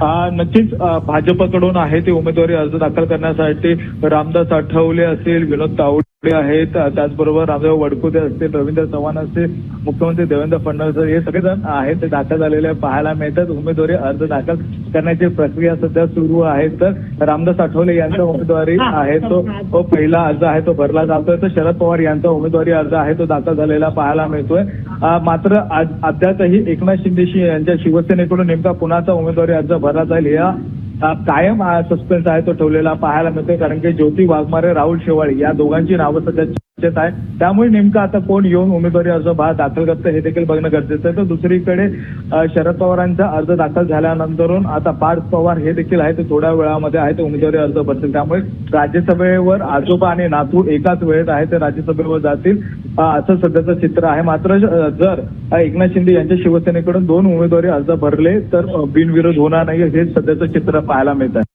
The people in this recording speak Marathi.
नक्कीच भाजपकडून आहे ते उमेदवारी अर्ज दाखल करण्यासाठी रामदास आठवले असतील, विनोद तावडे आहेत, त्याचबरोबर रामदेव वडकुते असतील, रवींद्र चव्हाण असतील, मुख्यमंत्री देवेंद्र फडणवीस हे सगळेजण आहेत ते दाखल झालेले पाहायला मिळतात. उमेदवारी अर्ज दाखल करण्याची प्रक्रिया सध्या सुरू आहे. तर रामदास आठवले यांचा उमेदवारी आहे तो पहिला अर्ज आहे तो भरला जातोय. तर शरद पवार यांचा उमेदवारी अर्ज आहे तो दाखल झालेला पाहायला मिळतोय. मात्र अद्यापही एकनाथ शिंदेशी यांच्या शिवसेनेकडून नेमका कुणाचा उमेदवारी अर्ज भरला जाईल या कायम सस्पेन्स आहे तो ठेवलेला पाहायला मिळतोय. कारण की ज्योती वाघमारे, राहुल शेवाळे या दोघांची नावं सध्या चर्चेत आहे. त्यामुळे नेमकं आता कोण येऊन उमेदवारी अर्ज दाखल करतं हे देखील बघणं गरजेचं आहे. तर दुसरीकडे शरद पवारांचा अर्ज दाखल झाल्यानंतरून आता पार्थ पवार हे देखील आहे ते थोड्या वेळामध्ये आहे ते उमेदवारी अर्ज भरतील. त्यामुळे राज्यसभेवर आजोबा आणि नातू एकाच वेळेत आहे ते राज्यसभेवर जातील असं सध्याचं चित्र आहे. मात्र जर एकनाथ शिंदे यांच्या शिवसेनेकडून 2 उमेदवारी अर्ज भरले तर बिनविरोध होणार नाही हे सध्याचं चित्र पाहायला मिळत आहे.